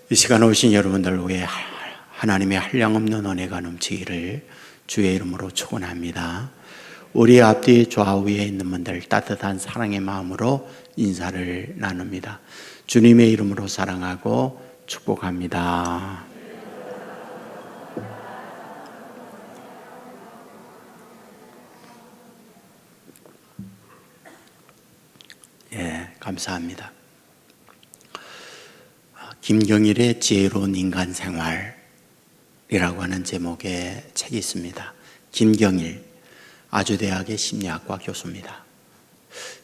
이 시간 오신 여러분들 위해 하나님의 한량없는 은혜가 넘치기를 주의 이름으로 축원합니다. 우리 앞뒤 좌우에 있는 분들 따뜻한 사랑의 마음으로 인사를 나눕니다. 주님의 이름으로 사랑하고 축복합니다. 감사합니다. 김경일의 지혜로운 인간 생활이라고 하는 제목의 책이 있습니다. 김경일 아주대학의 심리학과 교수입니다.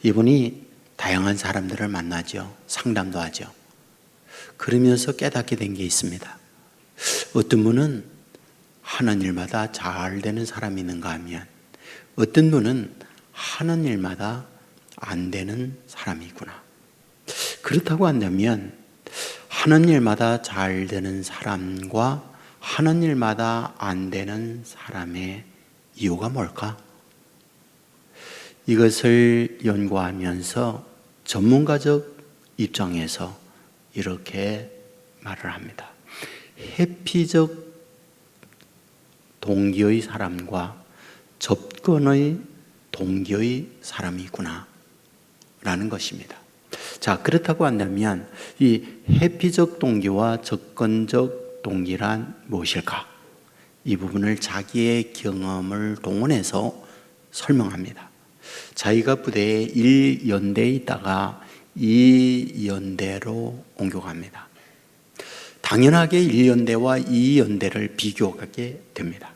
이분이 다양한 사람들을 만나죠. 상담도 하죠. 그러면서 깨닫게 된 게 있습니다. 어떤 분은 하는 일마다 잘 되는 사람이 있는가 하면 어떤 분은 하는 일마다 안 되는 사람이 있구나. 그렇다고 한다면 하는 일마다 잘 되는 사람과 하는 일마다 안 되는 사람의 이유가 뭘까? 이것을 연구하면서 전문가적 입장에서 이렇게 말을 합니다. 회피적 동기의 사람과 접근의 동기의 사람이 있구나 라는 것입니다. 자, 그렇다고 한다면 이 회피적 동기와 접근적 동기란 무엇일까? 이 부분을 자기의 경험을 동원해서 설명합니다. 자기가 부대에 1연대에 있다가 2연대로 옮겨갑니다. 당연하게 1연대와 2연대를 비교하게 됩니다.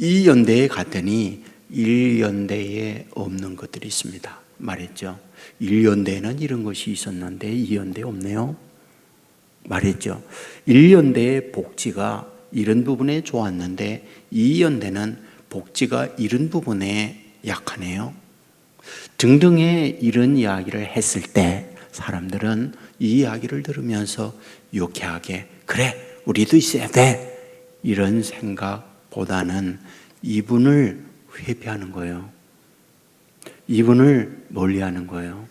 2연대에 갔더니 1연대에 없는 것들이 있습니다. 말했죠. 1연대에는 이런 것이 있었는데 2연대에 없네요. 말했죠. 1연대의 복지가 이런 부분에 좋았는데 2연대는 복지가 이런 부분에 약하네요. 등등의 이런 이야기를 했을 때 사람들은 이 이야기를 들으면서 유쾌하게 그래 우리도 있어야 돼 이런 생각보다는 이분을 회피하는 거예요. 이분을 멀리하는 거예요.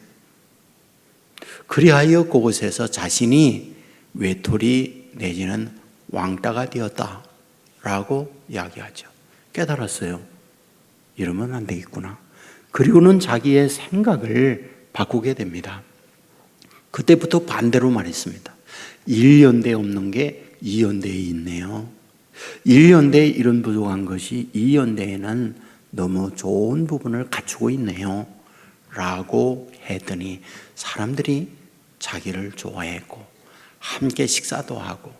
그리하여 그곳에서 자신이 외톨이 내지는 왕따가 되었다라고 이야기하죠. 깨달았어요. 이러면 안 되겠구나. 그리고는 자기의 생각을 바꾸게 됩니다. 그때부터 반대로 말했습니다. 1연대에 없는 게 2연대에 있네요. 1연대에 이런 부족한 것이 2연대에는 너무 좋은 부분을 갖추고 있네요 라고 했더니 사람들이 자기를 좋아했고 함께 식사도 하고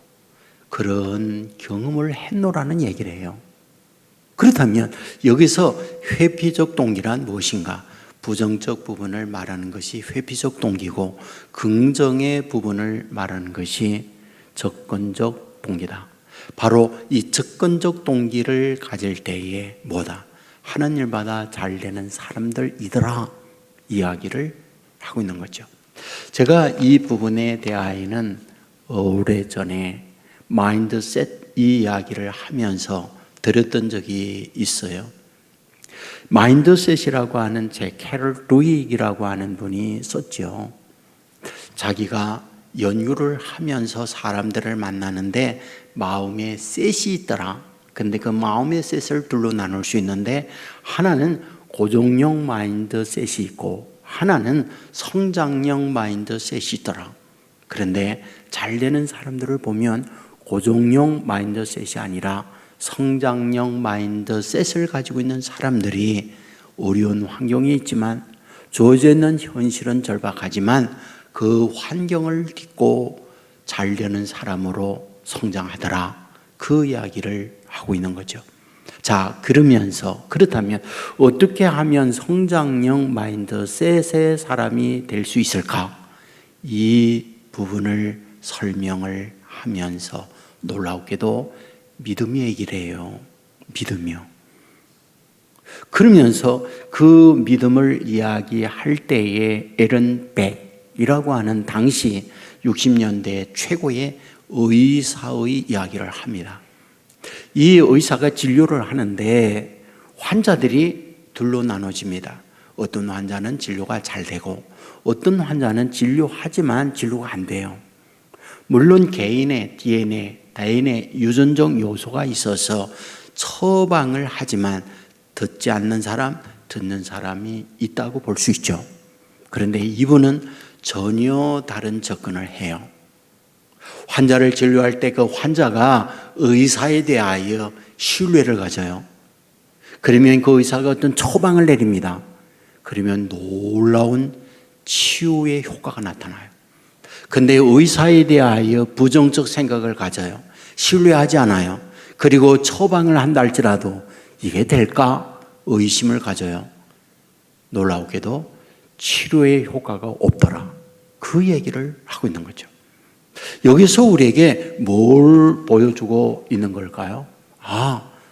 그런 경험을 했노라는 얘기를 해요. 그렇다면 여기서 회피적 동기란 무엇인가? 부정적 부분을 말하는 것이 회피적 동기고 긍정의 부분을 말하는 것이 접근적 동기다. 바로 이 접근적 동기를 가질 때에 뭐다? 하는 일마다 잘 되는 사람들이더라 이야기를 하고 있는 거죠. 제가 이 부분에 대하여는 오래전에 마인드셋 이 이야기를 하면서 드렸던 적이 있어요. 마인드셋이라고 하는 제 캐럴 루익이라고 하는 분이 썼죠. 자기가 연구를 하면서 사람들을 만나는데 마음에 셋이 있더라. 근데 그 마음의 셋을 둘로 나눌 수 있는데 하나는 고정형 마인드셋이 있고 하나는 성장형 마인드셋이 있더라. 그런데 잘 되는 사람들을 보면 고정형 마인드셋이 아니라 성장형 마인드셋을 가지고 있는 사람들이 어려운 환경에 있지만 주어져 있는 현실은 절박하지만 그 환경을 딛고 잘 되는 사람으로 성장하더라. 그 이야기를 하고 있는 거죠. 자, 그렇다면 어떻게 하면 성장형 마인드셋의 사람이 될 수 있을까? 이 부분을 설명을 하면서 놀랍게도 믿음이 얘기를 해요. 믿음이요. 그러면서 그 믿음을 이야기할 때에 에런 백이라고 하는 당시 60년대 최고의 의사의 이야기를 합니다. 이 의사가 진료를 하는데 환자들이 둘로 나눠집니다. 어떤 환자는 진료가 잘 되고 어떤 환자는 진료하지만 진료가 안 돼요. 물론 개인의 DNA 유전적 요소가 있어서 처방을 하지만 듣지 않는 사람, 듣는 사람이 있다고 볼 수 있죠. 그런데 이분은 전혀 다른 접근을 해요. 환자를 진료할 때 그 환자가 의사에 대하여 신뢰를 가져요. 그러면 그 의사가 어떤 처방을 내립니다. 그러면 놀라운 치유의 효과가 나타나요. 근데 의사에 대하여 부정적 생각을 가져요. 신뢰하지 않아요. 그리고 처방을 한다 할지라도 이게 될까? 의심을 가져요. 놀라우게도 치료의 효과가 없더라. 그 얘기를 하고 있는 거죠. 여기서 우리에게 뭘 보여주고 있는 걸까요?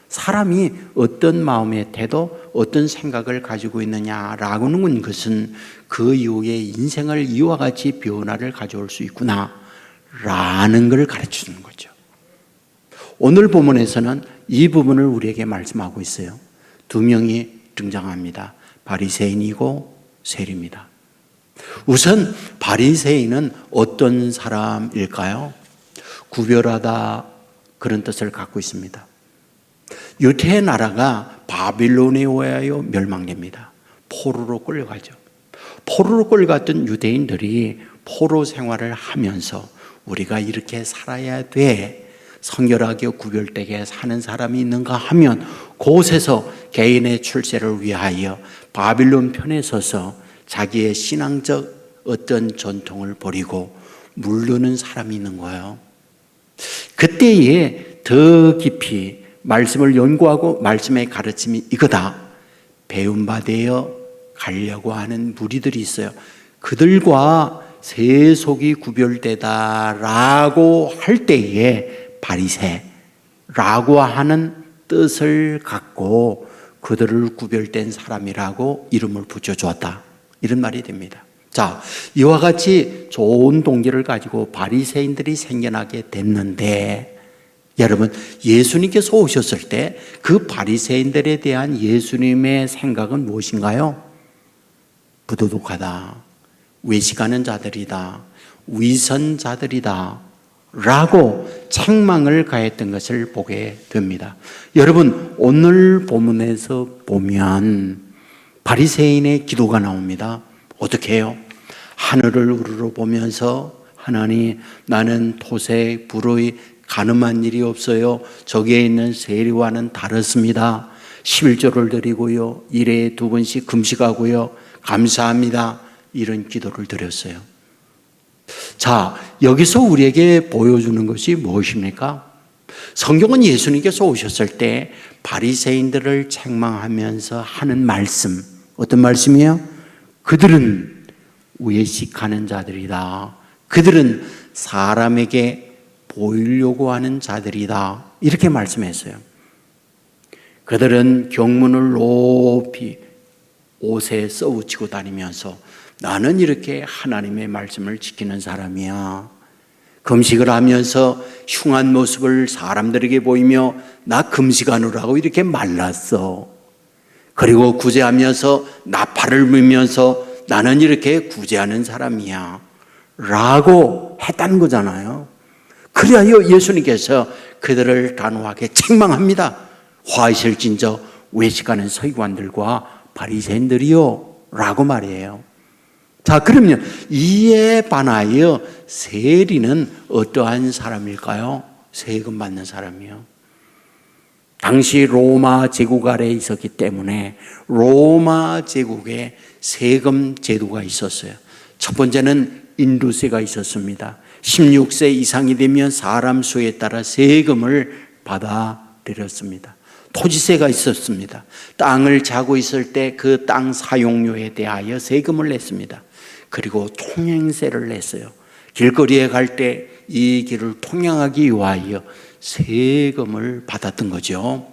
사람이 어떤 마음의 태도, 어떤 생각을 가지고 있느냐라는 것은 그 이후에 인생을 이와 같이 변화를 가져올 수 있구나 라는 걸 가르쳐주는 거죠. 오늘 본문에서는 이 부분을 우리에게 말씀하고 있어요. 두 명이 등장합니다. 바리새인이고 세리입니다. 우선 바리새인은 어떤 사람일까요? 구별하다 그런 뜻을 갖고 있습니다. 유대 나라가 바빌론에 의하여 멸망됩니다. 포로로 끌려가죠. 포로로 끌려갔던 유대인들이 포로 생활을 하면서 우리가 이렇게 살아야 돼, 성결하게 구별되게 사는 사람이 있는가 하면 그곳에서 개인의 출세를 위하여 바빌론 편에 서서 자기의 신앙적 어떤 전통을 버리고 물르는 사람이 있는 거예요. 그때에 더 깊이 말씀을 연구하고 말씀의 가르침이 이거다, 배운 바 되어 가려고 하는 무리들이 있어요. 그들과 세속이 구별되다라고 할 때에 바리새라고 하는 뜻을 갖고 그들을 구별된 사람이라고 이름을 붙여주었다, 이런 말이 됩니다. 자, 이와 같이 좋은 동기를 가지고 바리새인들이 생겨나게 됐는데, 여러분, 예수님께서 오셨을 때 그 바리새인들에 대한 예수님의 생각은 무엇인가요? 부도덕하다, 외식하는 자들이다, 위선자들이다 라고 책망을 가했던 것을 보게 됩니다. 여러분, 오늘 본문에서 보면 바리새인의 기도가 나옵니다. 어떻게 해요? 하늘을 우러러보면서 하나님, 나는 토색, 불의, 가늠한 일이 없어요. 저기에 있는 세리와는 다르습니다. 11조를 드리고요, 일에 2번씩 금식하고요, 감사합니다. 이런 기도를 드렸어요. 자, 여기서 우리에게 보여주는 것이 무엇입니까? 성경은 예수님께서 오셨을 때 바리새인들을 책망하면서 하는 말씀, 어떤 말씀이에요? 그들은 외식하는 자들이다. 그들은 사람에게 보이려고 하는 자들이다. 이렇게 말씀했어요. 그들은 경문을 높이 옷에 써붙이고 다니면서 나는 이렇게 하나님의 말씀을 지키는 사람이야. 금식을 하면서 흉한 모습을 사람들에게 보이며 나 금식하느라고 이렇게 말랐어. 그리고 구제하면서 나팔을 불면서 나는 이렇게 구제하는 사람이야 라고 했다는 거잖아요. 그래야 예수님께서 그들을 단호하게 책망합니다. 화이실진저 외식하는 서기관들과 바리새인들이요 라고 말이에요. 자, 그러면 이에 반하여 세리는 어떠한 사람일까요? 세금 받는 사람이요. 당시 로마 제국 아래에 있었기 때문에 로마 제국에 세금 제도가 있었어요. 첫 번째는 인두세가 있었습니다. 16세 이상이 되면 사람 수에 따라 세금을 받아들였습니다. 토지세가 있었습니다. 땅을 자고 있을 때 그 땅 사용료에 대하여 세금을 냈습니다. 그리고 통행세를 냈어요. 길거리에 갈 때 이 길을 통행하기 위하여 세금을 받았던 거죠.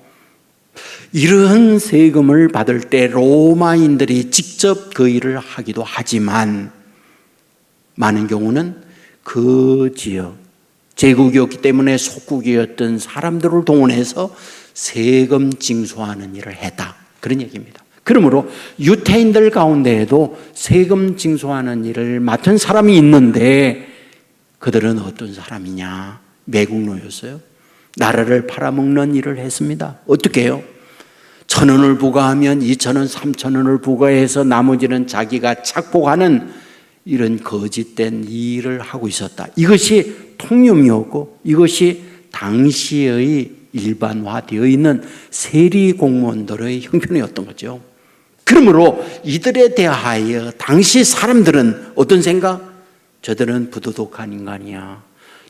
이러한 세금을 받을 때 로마인들이 직접 그 일을 하기도 하지만 많은 경우는 그 지역, 제국이었기 때문에 속국이었던 사람들을 동원해서 세금 징수하는 일을 했다, 그런 얘기입니다. 그러므로 유태인들 가운데에도 세금 징수하는 일을 맡은 사람이 있는데 그들은 어떤 사람이냐? 매국노였어요. 나라를 팔아먹는 일을 했습니다. 어떻게 해요? 1,000원을 부과하면 2,000원, 3,000원을 부과해서 나머지는 자기가 착복하는 이런 거짓된 일을 하고 있었다. 이것이 통념이었고 이것이 당시의 일반화되어 있는 세리 공무원들의 형편이었던 거죠. 그러므로 이들에 대하여 당시 사람들은 어떤 생각? 저들은 부도덕한 인간이야.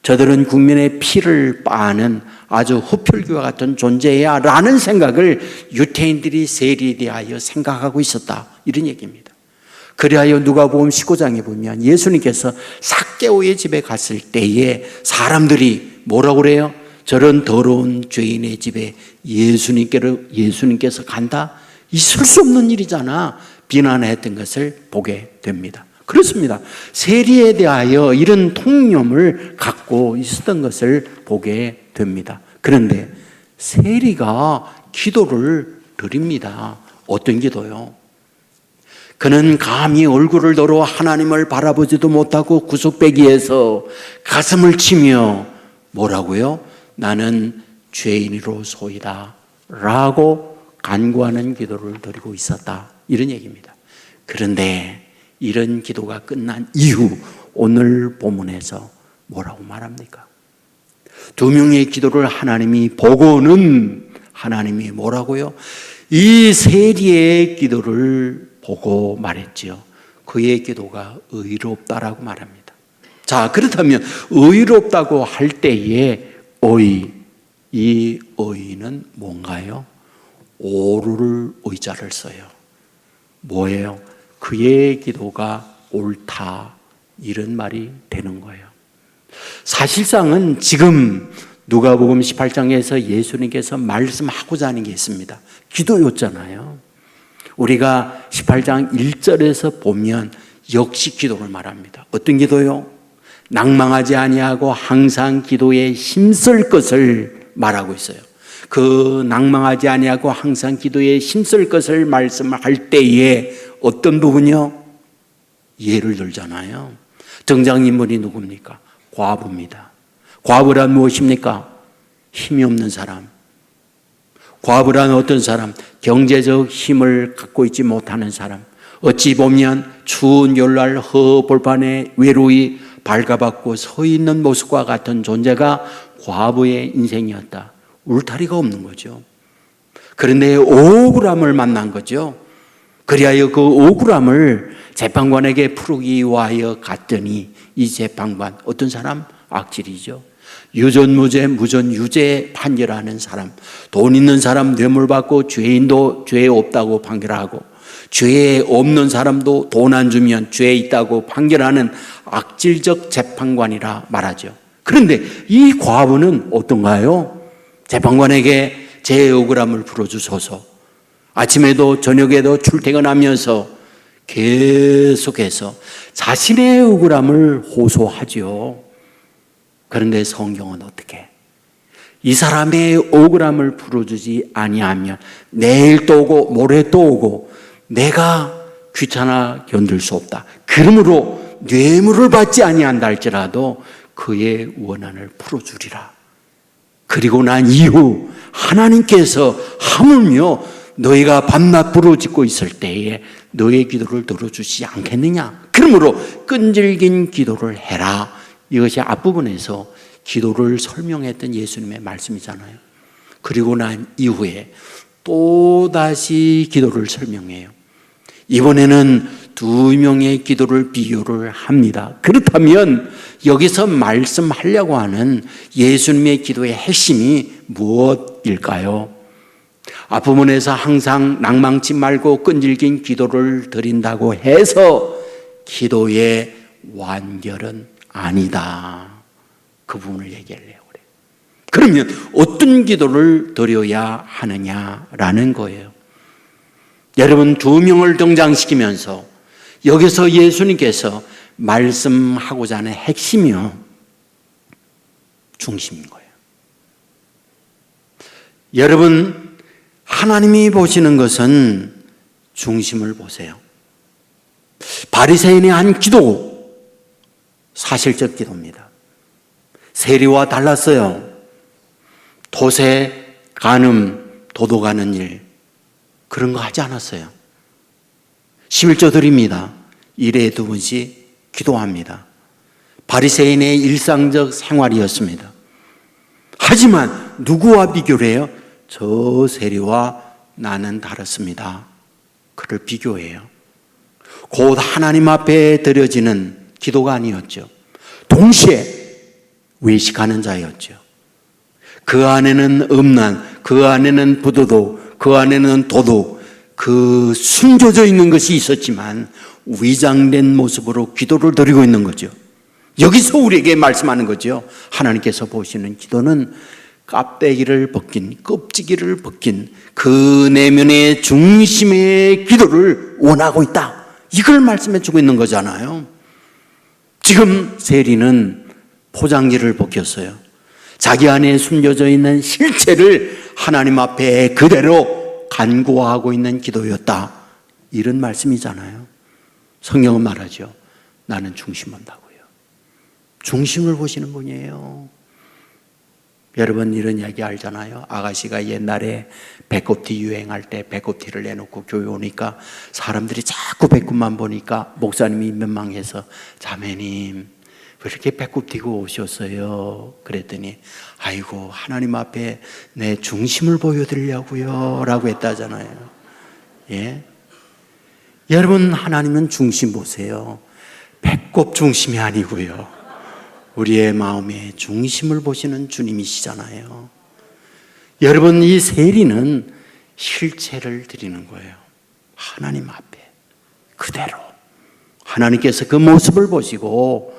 저들은 국민의 피를 빠는 아주 흡혈귀와 같은 존재야 라는 생각을 유대인들이 세리에 대하여 생각하고 있었다. 이런 얘기입니다. 그리하여 누가복음 19장에 보면 예수님께서 삭개오의 집에 갔을 때에 사람들이 뭐라고 그래요? 저런 더러운 죄인의 집에 예수님께서 간다? 있을 수 없는 일이잖아. 비난했던 것을 보게 됩니다. 그렇습니다. 세리에 대하여 이런 통념을 갖고 있었던 것을 보게 됩니다. 그런데 세리가 기도를 드립니다. 어떤 기도요? 그는 감히 얼굴을 들어 하나님을 바라보지도 못하고 구석배기에서 가슴을 치며 뭐라고요? 나는 죄인으로소이다 라고 간구하는 기도를 드리고 있었다. 이런 얘기입니다. 그런데 이런 기도가 끝난 이후 오늘 본문에서 뭐라고 말합니까? 2명의 기도를 하나님이 보고는 하나님이 뭐라고요? 이 세리의 기도를 보고 말했지요. 그의 기도가 의롭다라고 말합니다. 자, 그렇다면 의롭다고 할 때에 이 의는 뭔가요? 오를 의자를 써요. 뭐예요? 그의 기도가 옳다 이런 말이 되는 거예요. 사실상은 지금 누가복음 18장에서 예수님께서 말씀하고자 하는 게 있습니다. 기도였잖아요. 우리가 18장 1절에서 보면 역시 기도를 말합니다. 어떤 기도요? 낭망하지 아니하고 항상 기도에 힘쓸 것을 말하고 있어요. 그 낭망하지 아니하고 항상 기도에 힘쓸 것을 말씀할 때에 어떤 부분이요? 예를 들잖아요. 등장인물이 누굽니까? 과부입니다. 과부란 무엇입니까? 힘이 없는 사람. 과부란 어떤 사람? 경제적 힘을 갖고 있지 못하는 사람. 어찌 보면 추운 열날 허벌판에 외로이 발가벗고 서 있는 모습과 같은 존재가 과부의 인생이었다. 울타리가 없는 거죠. 그런데 억울함을 만난 거죠. 그리하여 그 억울함을 재판관에게 풀기 위하여 갔더니 이 재판관 어떤 사람? 악질이죠. 유전무죄, 무전유죄 판결하는 사람, 돈 있는 사람 뇌물 받고 죄인도 죄 없다고 판결하고 죄 없는 사람도 돈 안 주면 죄 있다고 판결하는 악질적 재판관이라 말하죠. 그런데 이 과부는 어떤가요? 재판관에게 제 억울함을 풀어주소서. 아침에도 저녁에도 출퇴근하면서 계속해서 자신의 억울함을 호소하죠. 그런데 성경은 어떻게? 이 사람의 억울함을 풀어주지 아니하면 내일 또 오고 모레 또 오고 내가 귀찮아 견딜 수 없다. 그러므로 뇌물을 받지 아니한다 할지라도 그의 원한을 풀어주리라. 그리고 난 이후 하나님께서 하물며 너희가 밤낮 부르짖고 있을 때에 너의 기도를 들어주시지 않겠느냐. 그러므로 끈질긴 기도를 해라. 이것이 앞부분에서 기도를 설명했던 예수님의 말씀이잖아요. 그리고 난 이후에 또다시 기도를 설명해요. 이번에는 2명의 기도를 비유를 합니다. 그렇다면 여기서 말씀하려고 하는 예수님의 기도의 핵심이 무엇일까요? 앞부분에서 항상 낭망치 말고 끈질긴 기도를 드린다고 해서 기도의 완결은 아니다. 그 부분을 얘기하려고 그래요. 그러면 어떤 기도를 드려야 하느냐라는 거예요. 여러분 2명을 등장시키면서 여기서 예수님께서 말씀하고자 하는 핵심이요. 중심인 거예요. 여러분 하나님이 보시는 것은 중심을 보세요. 바리새인의 한 기도, 사실적 기도입니다. 세리와 달랐어요. 도세, 간음, 도둑하는 일, 그런 거 하지 않았어요. 11조 드립니다. 일에 2번씩 기도합니다. 바리새인의 일상적 생활이었습니다. 하지만 누구와 비교를 해요? 저 세리와 나는 다릅니다. 그를 비교해요. 곧 하나님 앞에 드려지는 기도가 아니었죠. 동시에 외식하는 자였죠. 그 안에는 음란, 그 안에는 부도도, 그 안에는 도도, 그 숨겨져 있는 것이 있었지만 위장된 모습으로 기도를 드리고 있는 거죠. 여기서 우리에게 말씀하는 거죠. 하나님께서 보시는 기도는 껍데기를 벗긴, 껍질기를 벗긴 그 내면의 중심의 기도를 원하고 있다. 이걸 말씀해 주고 있는 거잖아요. 지금 세리는 포장지를 벗겼어요. 자기 안에 숨겨져 있는 실체를 하나님 앞에 그대로 간구하고 있는 기도였다. 이런 말씀이잖아요. 성경은 말하죠. 나는 중심 본다고요. 중심을 보시는 분이에요. 여러분 이런 이야기 알잖아요. 아가씨가 옛날에 배꼽티 유행할 때 배꼽티를 내놓고 교회 오니까 사람들이 자꾸 배꼽만 보니까 목사님이 민망해서 자매님 왜 이렇게 배꼽 튀고 오셨어요? 그랬더니 아이고 하나님 앞에 내 중심을 보여드리려고요 라고 했다잖아요. 예? 여러분 하나님은 중심 보세요. 배꼽 중심이 아니고요. 우리의 마음의 중심을 보시는 주님이시잖아요. 여러분 이 세리는 실체를 드리는 거예요. 하나님 앞에 그대로 하나님께서 그 모습을 보시고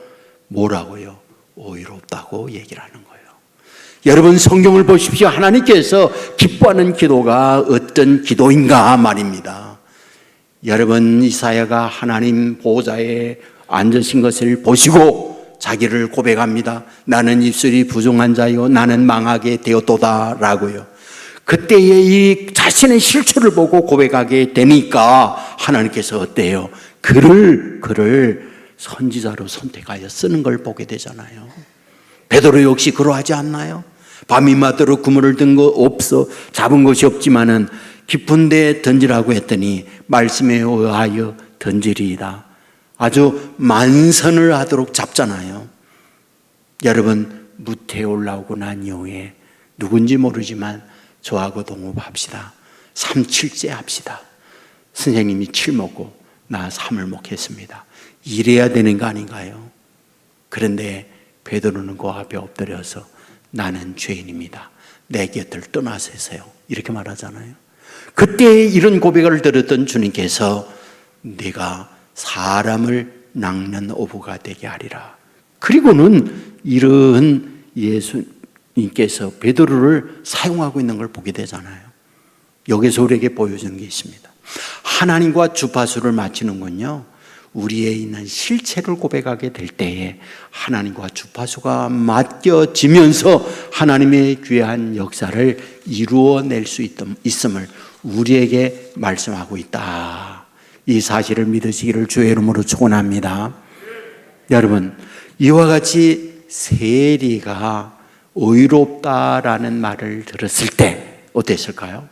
뭐라고요? 오유롭다고 얘기를 하는 거예요. 여러분 성경을 보십시오. 하나님께서 기뻐하는 기도가 어떤 기도인가 말입니다. 여러분 이사야가 하나님 보호자에 앉으신 것을 보시고 자기를 고백합니다. 나는 입술이 부정한 자요 나는 망하게 되었도다 라고요. 그때의 이 자신의 실체를 보고 고백하게 되니까 하나님께서 어때요? 그를 선지자로 선택하여 쓰는 걸 보게 되잖아요. 베드로 역시 그러하지 않나요? 밤이 맞도록 그물을 든 거 없어 잡은 것이 없지만은 깊은 데 던지라고 했더니 말씀에 의하여 던지리이다. 아주 만선을 하도록 잡잖아요. 여러분 무태에 올라오고 난 이후에 누군지 모르지만 저하고 동업합시다. 3-7제 합시다. 선생님이 7 먹고 나 3을 먹겠습니다. 이래야 되는 거 아닌가요? 그런데 베드로는 그 앞에 엎드려서 나는 죄인입니다. 내 곁을 떠나세요. 이렇게 말하잖아요. 그때 이런 고백을 들었던 주님께서 네가 사람을 낚는 어부가 되게 하리라. 그리고는 이런 예수님께서 베드로를 사용하고 있는 걸 보게 되잖아요. 여기서 우리에게 보여주는 게 있습니다. 하나님과 주파수를 맞추는군요. 우리에 있는 실체를 고백하게 될 때에 하나님과 주파수가 맡겨지면서 하나님의 귀한 역사를 이루어낼 수 있음을 우리에게 말씀하고 있다. 이 사실을 믿으시기를 주의 이름으로 축원합니다. 여러분 이와 같이 세리가 의롭다라는 말을 들었을 때 어땠을까요?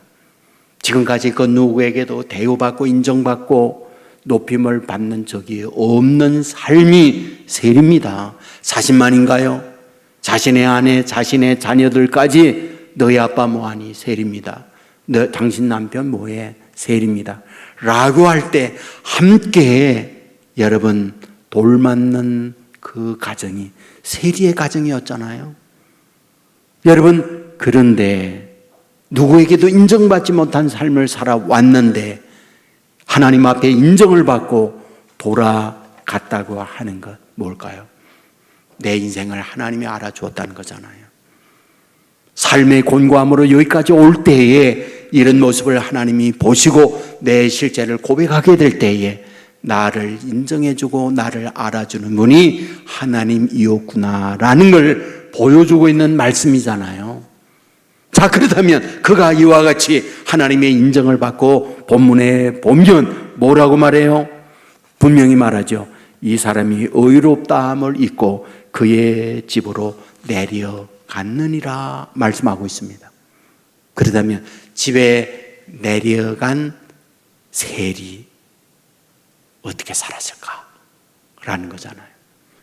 지금까지 그 누구에게도 대우받고 인정받고 높임을 받는 적이 없는 삶이 세리입니다. 자신만인가요? 자신의 아내, 자신의 자녀들까지 너희 아빠 뭐하니? 세리입니다. 당신 남편 뭐해? 세리입니다. 라고 할 때 함께 여러분 돌맞는 그 가정이 세리의 가정이었잖아요. 여러분 그런데 누구에게도 인정받지 못한 삶을 살아왔는데 하나님 앞에 인정을 받고 돌아갔다고 하는 것 뭘까요? 내 인생을 하나님이 알아주었다는 거잖아요. 삶의 곤고함으로 여기까지 올 때에 이런 모습을 하나님이 보시고 내 실체를 고백하게 될 때에 나를 인정해주고 나를 알아주는 분이 하나님이었구나라는 걸 보여주고 있는 말씀이잖아요. 자, 그렇다면 그가 이와 같이 하나님의 인정을 받고 본문에 보면 뭐라고 말해요? 분명히 말하죠. 이 사람이 의롭다함을 잊고 그의 집으로 내려갔느니라 말씀하고 있습니다. 그렇다면 집에 내려간 셀이 어떻게 살았을까? 라는 거잖아요.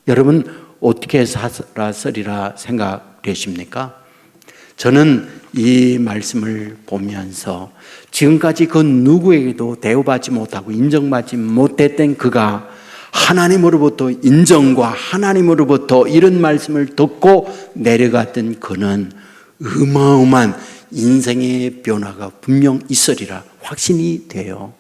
여러분 어떻게 살았으리라 생각되십니까? 저는 이 말씀을 보면서 지금까지 그 누구에게도 대우받지 못하고 인정받지 못했던 그가 하나님으로부터 인정과 하나님으로부터 이런 말씀을 듣고 내려갔던 그는 어마어마한 인생의 변화가 분명 있으리라 확신이 돼요.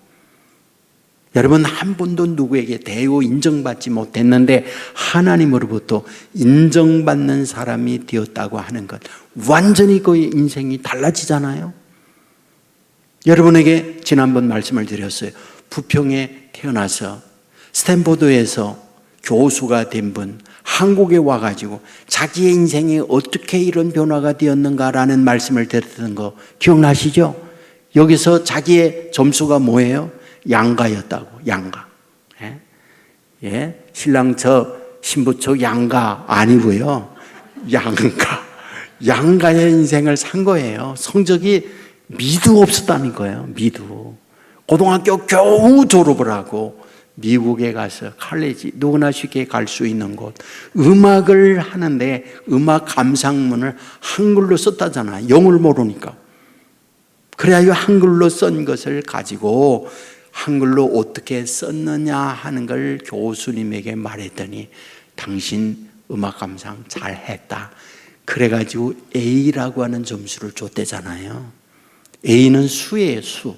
여러분 한 번도 누구에게 대우 인정받지 못했는데 하나님으로부터 인정받는 사람이 되었다고 하는 것, 완전히 그의 인생이 달라지잖아요. 여러분에게 지난번 말씀을 드렸어요. 부평에 태어나서 스탠포드에서 교수가 된 분, 한국에 와가지고 자기의 인생이 어떻게 이런 변화가 되었는가라는 말씀을 드렸던 거 기억나시죠? 여기서 자기의 점수가 뭐예요? 양가였다고. 양가. 예? 신랑 저 신부초 양가 아니고요. 양가의 인생을 산 거예요. 성적이 미도 없었다는 거예요. 미도. 고등학교 겨우 졸업을 하고 미국에 가서 칼레지, 누구나 쉽게 갈 수 있는 곳, 음악을 하는데 음악 감상문을 한글로 썼다잖아요. 영어를 모르니까. 그래야 한글로 쓴 것을 가지고 한글로 어떻게 썼느냐 하는 걸 교수님에게 말했더니 당신 음악 감상 잘했다. 그래가지고 A라고 하는 점수를 줬대잖아요. A는 수예요, 수.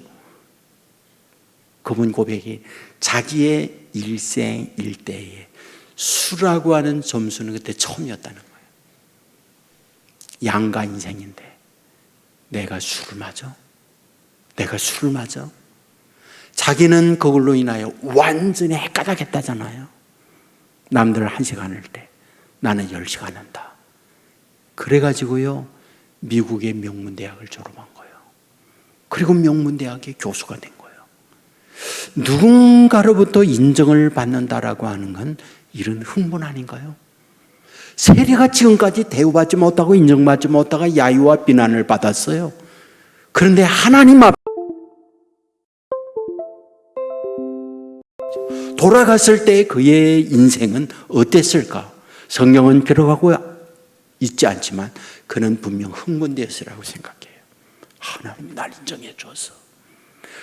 그분 고백이 자기의 일생일대에 수라고 하는 점수는 그때 처음이었다는 거예요. 양가 인생인데 내가 술을 마셔? 내가 술을 마셔? 자기는 그걸로 인하여 완전히 헷가닥했다잖아요. 남들 1시간 할 때 나는 10시간 한다. 그래가지고요 미국의 명문대학을 졸업한 거예요. 그리고 명문대학의 교수가 된 거예요. 누군가로부터 인정을 받는다라고 하는 건 이런 흥분 아닌가요? 세리가 지금까지 대우받지 못하고 인정받지 못하고 야유와 비난을 받았어요. 그런데 하나님 앞에 돌아갔을 때 그의 인생은 어땠을까? 성경은 기록하고 있지 않지만 그는 분명 흥분되었으라고 생각해요. 하나님이 날 인정해 주어서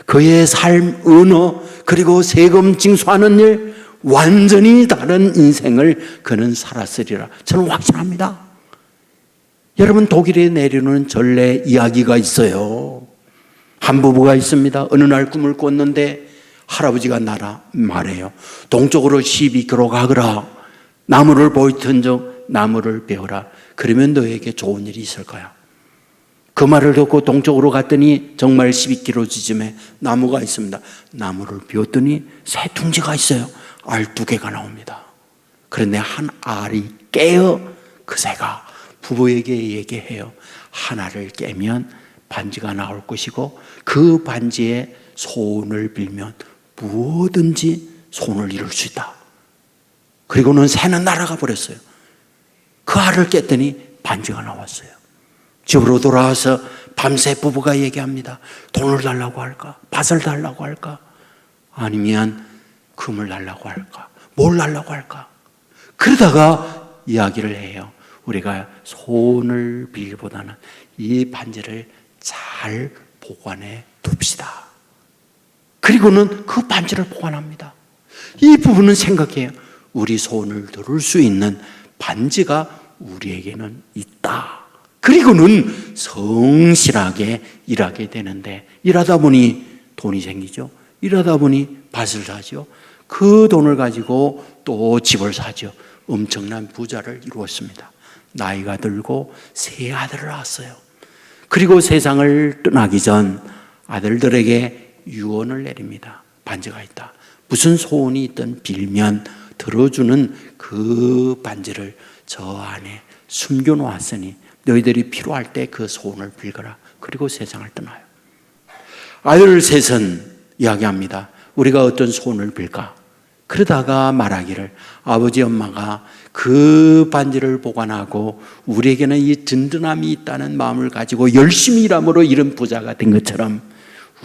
그의 삶, 언어, 그리고 세금 징수하는 일, 완전히 다른 인생을 그는 살았으리라 저는 확신합니다. 여러분 독일에 내려오는 전래 이야기가 있어요. 한 부부가 있습니다. 어느 날 꿈을 꿨는데 할아버지가 말해요. 동쪽으로 12km 가거라. 나무를 보이던적 나무를 베어라. 그러면 너에게 좋은 일이 있을 거야. 그 말을 듣고 동쪽으로 갔더니 정말 12km쯤에 나무가 있습니다. 나무를 베었더니 새 둥지가 있어요. 알 2개가 나옵니다. 그런데 한 알이 깨어 그 새가 부부에게 얘기해요. 하나를 깨면 반지가 나올 것이고 그 반지에 소원을 빌면 무엇든지 소원을 이룰 수 있다. 그리고는 새는 날아가 버렸어요. 그 알을 깼더니 반지가 나왔어요. 집으로 돌아와서 밤새 부부가 얘기합니다. 돈을 달라고 할까? 밭을 달라고 할까? 아니면 금을 달라고 할까? 뭘 달라고 할까? 그러다가 이야기를 해요. 우리가 소원을 빌기보다는 이 반지를 잘 보관해 둡시다. 그리고는 그 반지를 보관합니다. 이 부부는 생각해요. 우리 소원을 들을 수 있는 반지가 우리에게는 있다. 그리고는 성실하게 일하게 되는데 일하다 보니 돈이 생기죠. 일하다 보니 밭을 사죠. 그 돈을 가지고 또 집을 사죠. 엄청난 부자를 이루었습니다. 나이가 들고 세 아들을 낳았어요. 그리고 세상을 떠나기 전 아들들에게 유언을 내립니다. 반지가 있다. 무슨 소원이 있든 빌면 들어주는 그 반지를 저 안에 숨겨놓았으니 너희들이 필요할 때 그 소원을 빌거라. 그리고 세상을 떠나요. 아들 셋은 이야기합니다. 우리가 어떤 소원을 빌까? 그러다가 말하기를 아버지 엄마가 그 반지를 보관하고 우리에게는 이 든든함이 있다는 마음을 가지고 열심히 일함으로 이런 부자가 된 것처럼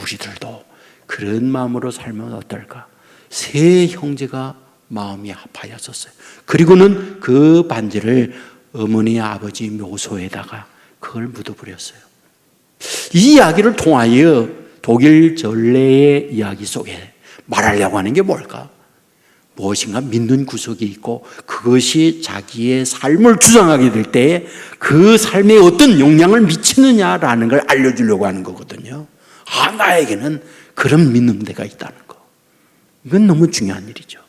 우리들도 그런 마음으로 살면 어떨까? 세 형제가 마음이 아파졌었어요. 그리고는 그 반지를 어머니 아버지 묘소에다가 그걸 묻어버렸어요. 이 이야기를 통하여 독일 전례의 이야기 속에 말하려고 하는 게 뭘까? 무엇인가 믿는 구석이 있고 그것이 자기의 삶을 주장하게 될 때 그 삶에 어떤 영향을 미치느냐라는 걸 알려주려고 하는 거거든요. 나에게는 그런 믿는 데가 있다는 거. 이건 너무 중요한 일이죠.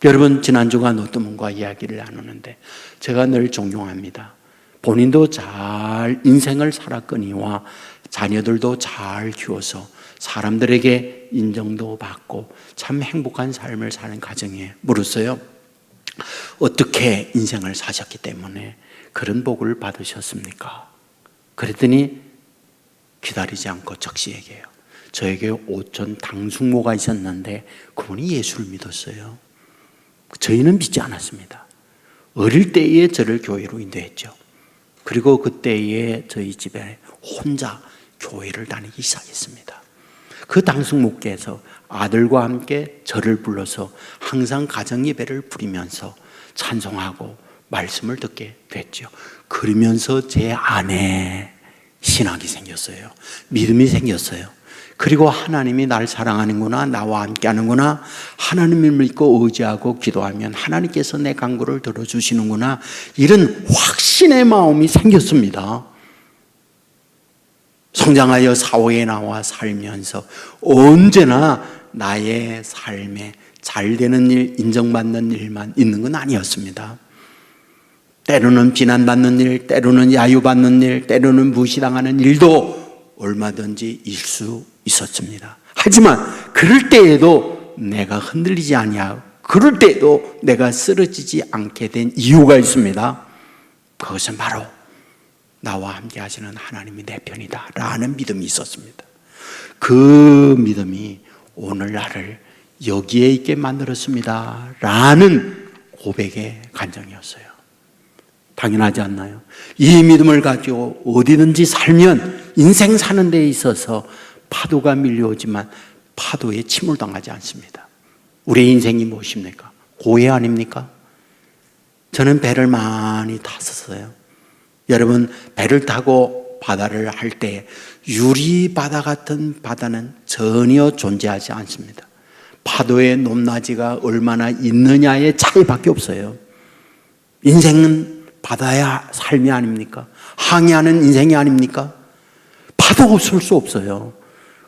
여러분, 지난 주간 어떤 분과 이야기를 나누는데 제가 늘 존경합니다. 본인도 잘 인생을 살았거니와 자녀들도 잘 키워서 사람들에게 인정도 받고 참 행복한 삶을 사는 가정에 물었어요. 어떻게 인생을 사셨기 때문에 그런 복을 받으셨습니까? 그랬더니 기다리지 않고 즉시 얘기해요. 저에게 오촌 당숙모가 있었는데 그분이 예수를 믿었어요. 저희는 믿지 않았습니다. 어릴 때에 저를 교회로 인도했죠. 그리고 그때에 저희 집에 혼자 교회를 다니기 시작했습니다. 그 당숙모께서 아들과 함께 저를 불러서 항상 가정예배를 부리면서 찬송하고 말씀을 듣게 됐죠. 그러면서 제 안에 신학이 생겼어요. 믿음이 생겼어요. 그리고 하나님이 날 사랑하는구나, 나와 함께 하는구나, 하나님을 믿고 의지하고 기도하면 하나님께서 내 간구를 들어주시는구나, 이런 확신의 마음이 생겼습니다. 성장하여 사회에 나와 살면서 언제나 나의 삶에 잘 되는 일, 인정받는 일만 있는 건 아니었습니다. 때로는 비난받는 일, 때로는 야유받는 일, 때로는 무시당하는 일도 얼마든지 있을 수 있었습니다. 하지만 그럴 때에도 내가 흔들리지 아니하고 그럴 때에도 내가 쓰러지지 않게 된 이유가 있습니다. 그것은 바로 나와 함께 하시는 하나님이 내 편이다 라는 믿음이 있었습니다. 그 믿음이 오늘 나를 여기에 있게 만들었습니다 라는 고백의 간증이었어요. 당연하지 않나요? 이 믿음을 가지고 어디든지 살면 인생 사는 데 있어서 파도가 밀려오지만 파도에 침몰당하지 않습니다. 우리의 인생이 무엇입니까? 고해 아닙니까? 저는 배를 많이 탔었어요. 여러분, 배를 타고 바다를 할 때 유리 바다 같은 바다는 전혀 존재하지 않습니다. 파도의 높낮이가 얼마나 있느냐의 차이밖에 없어요. 인생은 바다야 삶이 아닙니까? 항해하는 인생이 아닙니까? 파도 없을 수 없어요.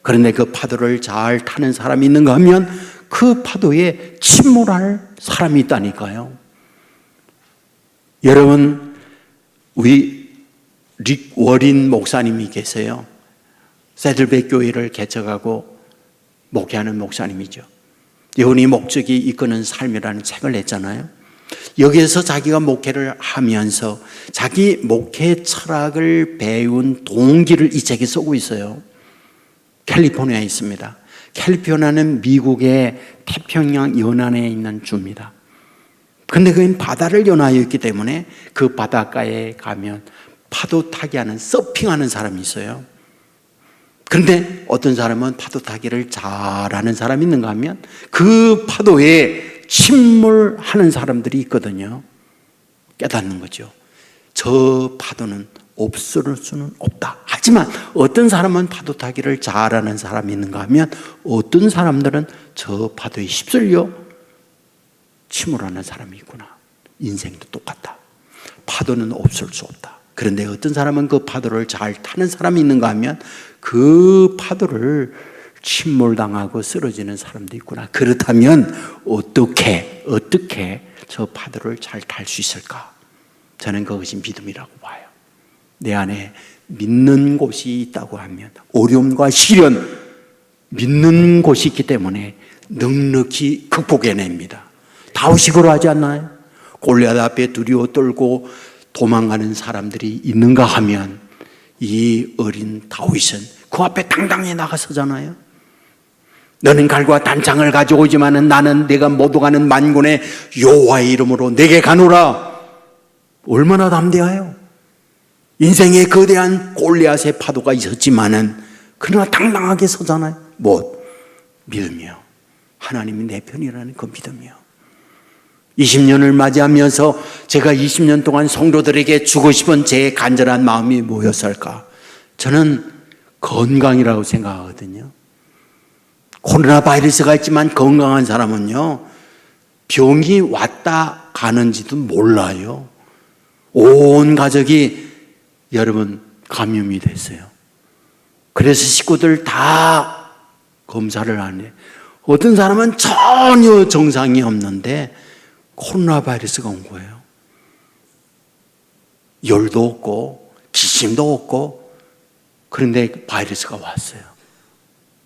그런데 그 파도를 잘 타는 사람이 있는가 하면 그 파도에 침몰할 사람이 있다니까요. 여러분, 우리 릭 워린 목사님이 계세요. 세들백 교회를 개척하고 목회하는 목사님이죠. 예언이 목적이 이끄는 삶이라는 책을 냈잖아요. 여기에서 자기가 목회를 하면서 자기 목회 철학을 배운 동기를 이 책에 쓰고 있어요. 캘리포니아에 있습니다. 캘리포니아는 미국의 태평양 연안에 있는 주입니다. 그런데 그건 바다를 연하여 있기 때문에 그 바닷가에 가면 파도 타기 하는 서핑하는 사람이 있어요. 그런데 어떤 사람은 파도 타기를 잘하는 사람이 있는가 하면 그 파도에 침몰하는 사람들이 있거든요. 깨닫는 거죠. 저 파도는 없을 수는 없다. 하지만 어떤 사람은 파도 타기를 잘하는 사람이 있는가 하면 어떤 사람들은 저 파도에 휩쓸려 침몰하는 사람이 있구나. 인생도 똑같다. 파도는 없을 수 없다. 그런데 어떤 사람은 그 파도를 잘 타는 사람이 있는가 하면 그 파도를 침몰당하고 쓰러지는 사람도 있구나. 그렇다면 어떻게 저 파도를 잘 탈 수 있을까? 저는 그것이 믿음이라고 봐요. 내 안에 믿는 곳이 있다고 하면 어려움과 시련, 믿는 곳이 있기 때문에 넉넉히 극복해냅니다. 다윗이 그러하지 않나요? 골리앗 앞에 두려워 떨고 도망가는 사람들이 있는가 하면 이 어린 다윗은 그 앞에 당당히 나가서잖아요. 너는 칼과 단창을 가지고 오지만은 나는 내가 모두 가는 만군의 여호와의 이름으로 내게 가노라. 얼마나 담대해요. 인생에 거대한 골리앗의 파도가 있었지만은 그러나 당당하게 서잖아요. 뭐? 믿음이요. 하나님이 내 편이라는 그 믿음이요. 20년을 맞이하면서 제가 20년 동안 성도들에게 주고 싶은 제 간절한 마음이 뭐였을까? 저는 건강이라고 생각하거든요. 코로나 바이러스가 있지만 건강한 사람은요, 병이 왔다 가는지도 몰라요. 온 가족이 여러분 감염이 됐어요. 그래서 식구들 다 검사를 하네. 어떤 사람은 전혀 증상이 없는데 코로나 바이러스가 온 거예요. 열도 없고 기침도 없고, 그런데 바이러스가 왔어요.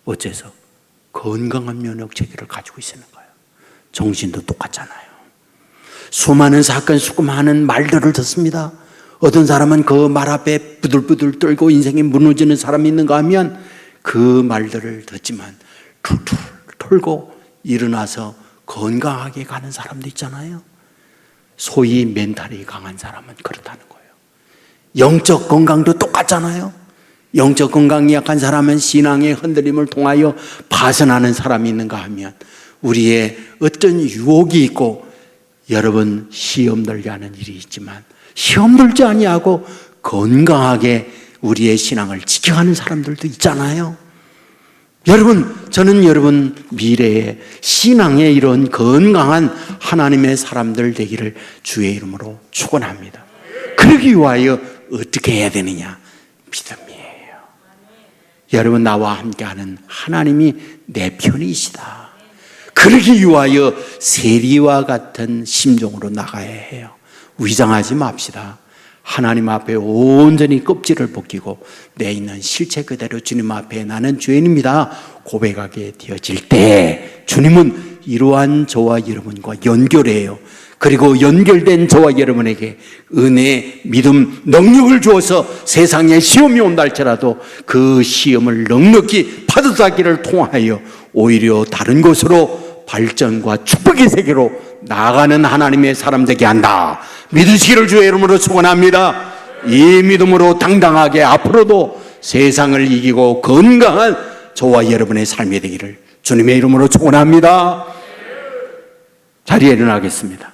어째서? 건강한 면역 체계를 가지고 있는 거예요. 정신도 똑같잖아요. 수많은 사건, 수많은 말들을 듣습니다. 어떤 사람은 그 말 앞에 부들부들 떨고 인생이 무너지는 사람이 있는가 하면 그 말들을 듣지만 툴툴 털고 일어나서 건강하게 가는 사람도 있잖아요. 소위 멘탈이 강한 사람은 그렇다는 거예요. 영적 건강도 똑같잖아요. 영적 건강이 약한 사람은 신앙의 흔들림을 통하여 파산하는 사람이 있는가 하면 우리의 어떤 유혹이 있고, 여러분 시험 들게 하는 일이 있지만 시험 들지 아니하고 건강하게 우리의 신앙을 지켜가는 사람들도 있잖아요. 여러분, 저는 여러분 미래에 신앙의 이런 건강한 하나님의 사람들 되기를 주의 이름으로 축원합니다. 그러기 위하여 어떻게 해야 되느냐? 믿음이에요. 여러분, 나와 함께하는 하나님이 내 편이시다. 그러기 위하여 세리와 같은 심정으로 나가야 해요. 위장하지 맙시다. 하나님 앞에 온전히 껍질을 벗기고 내 있는 실체 그대로 주님 앞에 나는 죄인입니다 고백하게 되어질 때 주님은 이러한 저와 여러분과 연결해요. 그리고 연결된 저와 여러분에게 은혜, 믿음, 능력을 주어서 세상에 시험이 온다 할지라도 그 시험을 넉넉히 파도타기를 통하여 오히려 다른 곳으로 발전과 축복의 세계로 나아가는 하나님의 사람 되게 한다. 믿으시기를 주의 이름으로 축원합니다. 이 믿음으로 당당하게 앞으로도 세상을 이기고 건강한 저와 여러분의 삶이 되기를 주님의 이름으로 축원합니다. 자리에 일어나겠습니다.